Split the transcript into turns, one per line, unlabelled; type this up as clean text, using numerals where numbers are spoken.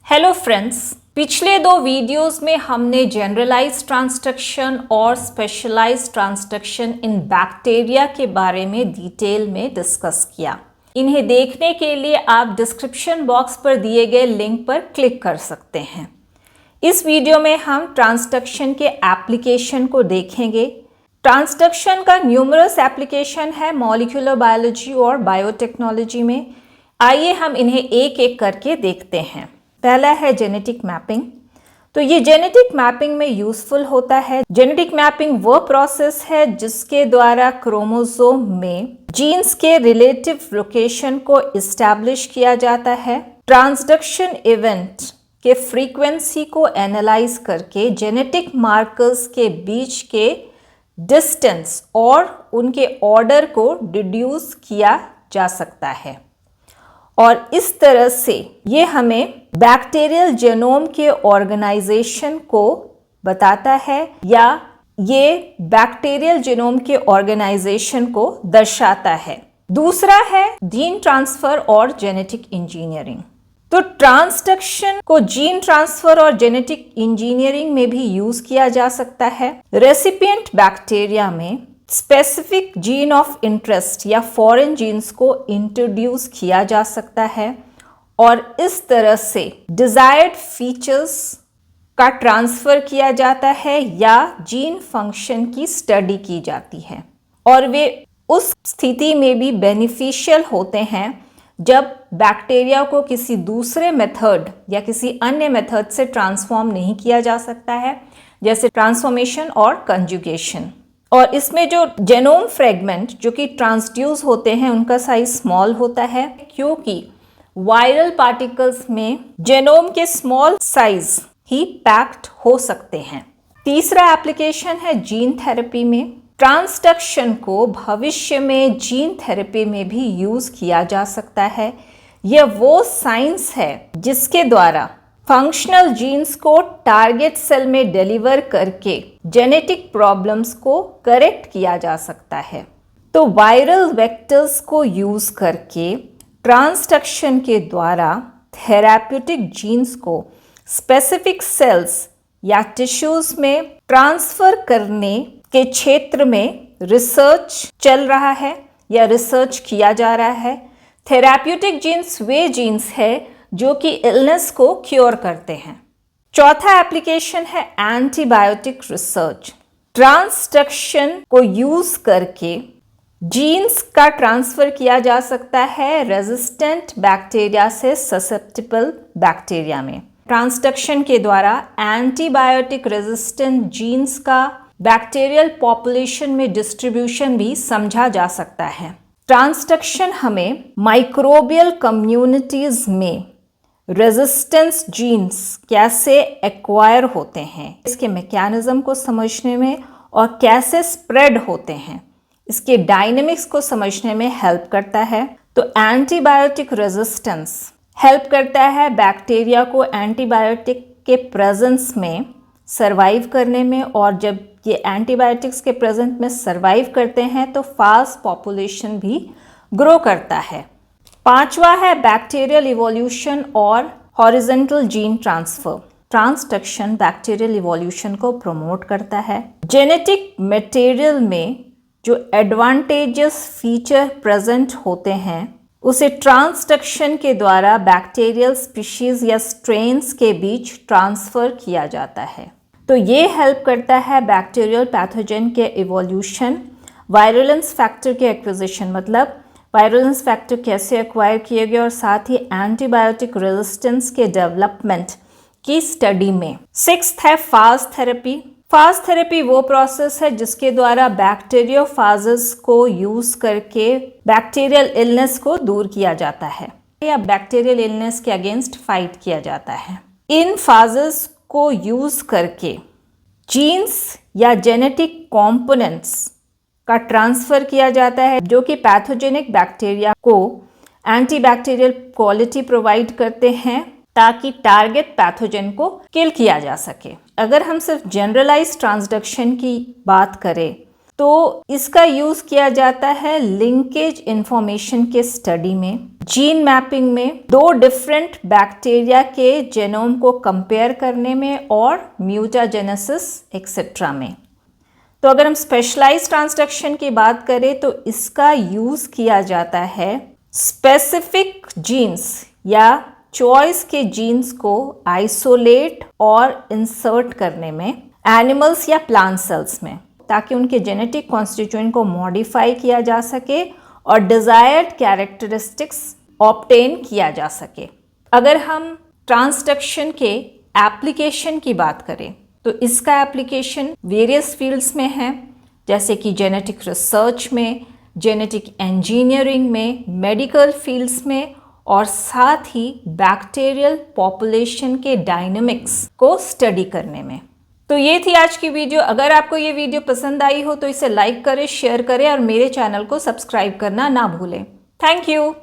Hello friends, पिछले दो videos में हमने जनरलाइज्ड ट्रांसडक्शन और स्पेशलाइज्ड ट्रांसडक्शन इन बैक्टीरिया के बारे में डिटेल में डिस्कस किया। इन्हें देखने के लिए आप डिस्क्रिप्शन बॉक्स पर दिए गए लिंक पर क्लिक कर सकते हैं। इस वीडियो में हम ट्रांसडक्शन के एप्लीकेशन को देखेंगे। ट्रांसडक्शन का न्यूमरस एप्लीकेशन है मॉलिक्यूलर बायोलॉजी और बायोटेक्नोलॉजी में। आइए हम इन्हें एक एक करके देखते हैं। पहला है जेनेटिक मैपिंग। तो ये जेनेटिक मैपिंग में यूजफुल होता है। जेनेटिक मैपिंग वो प्रोसेस है जिसके द्वारा क्रोमोसोम में जीन्स के रिलेटिव लोकेशन को इस्टेब्लिश किया जाता है। ट्रांसडक्शन इवेंट के फ्रीक्वेंसी को एनालाइज करके जेनेटिक मार्कर्स के बीच के डिस्टेंस और उनके ऑर्डर को डिड्यूस किया जा सकता है और इस तरह से ये हमें बैक्टीरियल जेनोम के ऑर्गेनाइजेशन को बताता है या ये बैक्टीरियल जेनोम के ऑर्गेनाइजेशन को दर्शाता है। दूसरा है जीन ट्रांसफर और जेनेटिक इंजीनियरिंग। तो ट्रांसडक्शन को जीन ट्रांसफर और जेनेटिक इंजीनियरिंग में भी यूज किया जा सकता है। रेसिपिएंट बैक्टीरिया में स्पेसिफिक जीन ऑफ इंटरेस्ट या फॉरेन जीन्स को इंट्रोड्यूस किया जा सकता है और इस तरह से डिजायर्ड फीचर्स का ट्रांसफर किया जाता है या जीन फंक्शन की स्टडी की जाती है और वे उस स्थिति में भी बेनिफिशियल होते हैं जब बैक्टीरिया को किसी दूसरे मेथड या किसी अन्य मेथड से ट्रांसफॉर्म नहीं किया जा सकता है, जैसे ट्रांसफॉर्मेशन और कंजुगेशन। और इसमें जो जेनोम फ्रेगमेंट जो कि ट्रांसड्यूस होते हैं उनका साइज स्मॉल होता है क्योंकि वायरल पार्टिकल्स में जेनोम के स्मॉल साइज ही पैक्ड हो सकते हैं। तीसरा एप्लीकेशन है जीन थेरेपी में। ट्रांसडक्शन को भविष्य में जीन थेरेपी में भी यूज किया जा सकता है। यह वो साइंस है जिसके द्वारा फंक्शनल जीन्स को टारगेट सेल में डिलीवर करके जेनेटिक प्रॉब्लम्स को करेक्ट किया जा सकता है। तो वायरल वेक्टर्स को यूज करके ट्रांसडक्शन के द्वारा थेराप्यूटिक जीन्स को स्पेसिफिक सेल्स या टिश्यूज में ट्रांसफर करने के क्षेत्र में रिसर्च चल रहा है या रिसर्च किया जा रहा है। थेराप्यूटिक जीन्स वे जीन्स है जो कि इलनेस को क्योर करते हैं। चौथा एप्लीकेशन है एंटीबायोटिक रिसर्च। ट्रांसडक्शन को यूज करके जीन्स का ट्रांसफर किया जा सकता है रेजिस्टेंट बैक्टीरिया से ससेप्टिबल बैक्टीरिया में। ट्रांसडक्शन के द्वारा एंटीबायोटिक रेजिस्टेंट जीन्स का बैक्टीरियल पॉपुलेशन में डिस्ट्रीब्यूशन भी समझा जा सकता है। ट्रांसडक्शन हमें माइक्रोबियल कम्युनिटीज में रेजिस्टेंस जीन्स कैसे एक्वायर होते हैं, इसके मैकेनिज्म को समझने में और कैसे स्प्रेड होते हैं, इसके डायनेमिक्स को समझने में हेल्प करता है। तो एंटीबायोटिक रेजिस्टेंस हेल्प करता है बैक्टीरिया को एंटीबायोटिक के प्रेजेंस में सरवाइव करने में और जब ये एंटीबायोटिक्स के प्रेजेंट में सरवाइव करते हैं तो फास्ट पॉपुलेशन भी ग्रो करता है। पांचवा है बैक्टीरियल इवोल्यूशन और horizontal gene transfer. Transduction bacterial evolution को प्रमोट करता है। जेनेटिक मटेरियल में जो एडवांटेजेस फीचर प्रेजेंट होते हैं उसे ट्रांसडक्शन के द्वारा बैक्टीरियल स्पीशीज या स्ट्रेन्स के बीच ट्रांसफर किया जाता है। तो ये हेल्प करता है बैक्टीरियल पैथोजन के इवोल्यूशन। वायरुलेंस फैक्टर के एक्विजिशन, मतलब वायरुलेंस फैक्टर कैसे एक्वायर किए गए और साथ ही एंटीबायोटिक रेजिस्टेंस के डेवलपमेंट की स्टडी में। सिक्स्थ है फाज थेरेपी। फाज थेरेपी वो प्रोसेस है जिसके द्वारा बैक्टीरियोफाजेस को यूज करके बैक्टीरियल इलनेस को दूर किया जाता है या बैक्टीरियल इलनेस के अगेंस्ट फाइट किया जाता है। इन फाजेस को यूज करके जीन्स या जेनेटिक कंपोनेंट्स का ट्रांसफर किया जाता है जो कि पैथोजेनिक बैक्टीरिया को एंटीबैक्टीरियल क्वालिटी प्रोवाइड करते हैं ताकि टारगेट पैथोजन को किल किया जा सके। अगर हम सिर्फ जनरलाइज्ड ट्रांसडक्शन की बात करें तो इसका यूज किया जाता है लिंकेज इंफॉर्मेशन के स्टडी में। जीन मैपिंग में, 2 डिफरेंट बैक्टीरिया के जेनोम को कंपेयर करने में और म्यूटाजेनेसिस एक्सेट्रा में। तो अगर हम स्पेशलाइज्ड ट्रांसडक्शन की बात करें तो इसका यूज किया जाता है स्पेसिफिक जीन्स या चॉइस के जीन्स को आइसोलेट और इंसर्ट करने में एनिमल्स या प्लांट सेल्स में, ताकि उनके जेनेटिक कॉन्स्टिट्यूएंट को मॉडिफाई किया जा सके और डिजायर्ड कैरेक्टरिस्टिक्स ऑब्टेन किया जा सके। अगर हम ट्रांसडक्शन के एप्लीकेशन की बात करें तो इसका एप्लीकेशन वेरियस फील्ड्स में है, जैसे कि जेनेटिक रिसर्च में, जेनेटिक इंजीनियरिंग में, मेडिकल फील्ड्स में और साथ ही बैक्टीरियल पॉपुलेशन के डायनामिक्स को स्टडी करने में। तो ये थी आज की वीडियो। अगर आपको ये वीडियो पसंद आई हो तो इसे लाइक करें, शेयर करें और मेरे चैनल को सब्सक्राइब करना ना भूलें। Thank you.